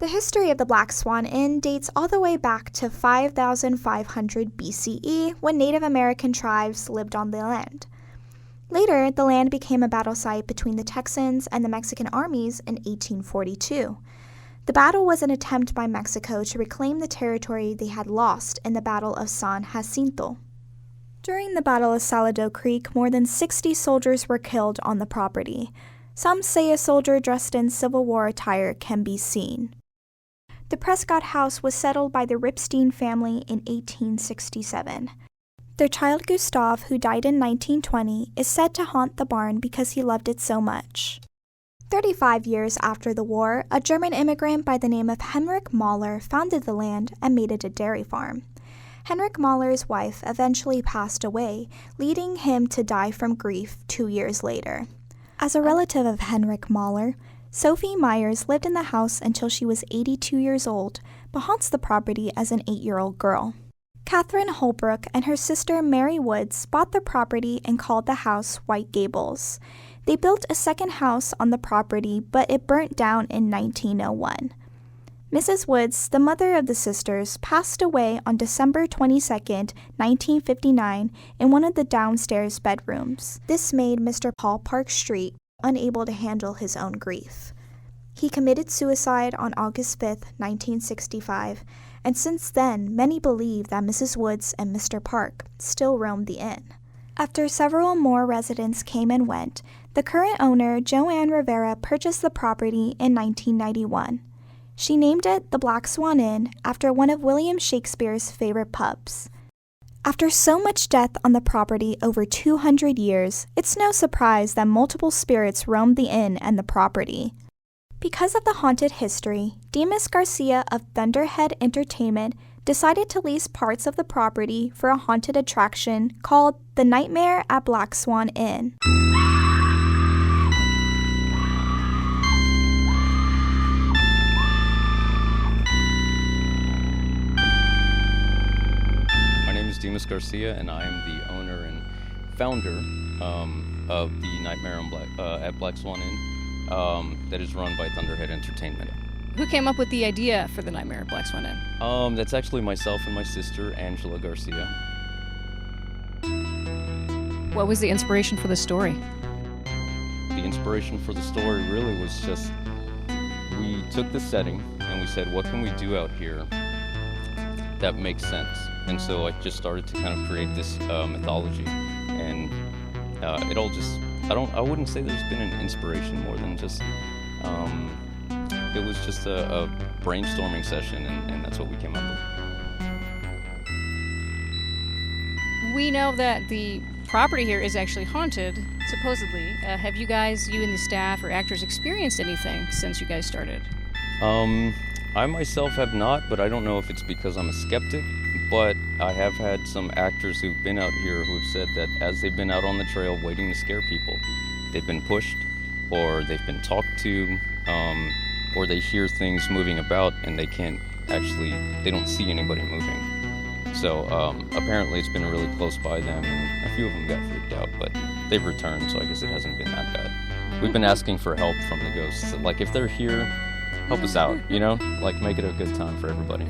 The history of the Black Swan Inn dates all the way back to 5500 BCE when Native American tribes lived on the land. Later, the land became a battle site between the Texans and the Mexican armies in 1842. The battle was an attempt by Mexico to reclaim the territory they had lost in the Battle of San Jacinto. During the Battle of Salado Creek, more than 60 soldiers were killed on the property. Some say a soldier dressed in Civil War attire can be seen. The Prescott House was settled by the Ripstein family in 1867. Their child Gustav, who died in 1920, is said to haunt the barn because he loved it so much. 35 years after the war, a German immigrant by the name of Henrik Mahler founded the land and made it a dairy farm. Henrik Mahler's wife eventually passed away, leading him to die from grief 2 years later. As a relative of Henrik Mahler, Sophie Myers lived in the house until she was 82 years old, but haunts the property as an 8-year-old girl. Catherine Holbrook and her sister Mary Woods bought the property and called the house White Gables. They built a second house on the property, but it burnt down in 1901. Mrs. Woods, the mother of the sisters, passed away on December 22, 1959, in one of the downstairs bedrooms. This made Mr. Paul Park Street unable to handle his own grief. He committed suicide on August 5, 1965, and since then, many believe that Mrs. Woods and Mr. Park still roam the inn. After several more residents came and went, the current owner, Joanne Rivera, purchased the property in 1991. She named it the Black Swan Inn after one of William Shakespeare's favorite pubs. After so much death on the property over 200 years, it's no surprise that multiple spirits roam the inn and the property. Because of the haunted history, Dimas Garcia of Thunderhead Entertainment decided to lease parts of the property for a haunted attraction called The Nightmare at Black Swan Inn. Dimas Garcia, and I am the owner and founder of the Nightmare at Black Swan Inn that is run by Thunderhead Entertainment. Who came up with the idea for the Nightmare at Black Swan Inn? That's actually myself and my sister, Angela Garcia. What was the inspiration for the story? The inspiration for the story really was just, we took the setting and we said, what can we do out here that makes sense? And so I just started to kind of create this mythology, and it all just, I wouldn't say there's been an inspiration more than just, it was just a brainstorming session, and that's what we came up with. We know that the property here is actually haunted, supposedly. Have you guys, you and the staff or actors, experienced anything since you guys started? I myself have not, but I don't know if it's because I'm a skeptic. But I have had some actors who've been out here who have said that as they've been out on the trail waiting to scare people, they've been pushed, or they've been talked to, or they hear things moving about and they don't see anybody moving. So apparently it's been really close by them, and a few of them got freaked out, but they've returned, so I guess it hasn't been that bad. We've been asking for help from the ghosts. Like, if they're here, help us out, you know? Like, make it a good time for everybody.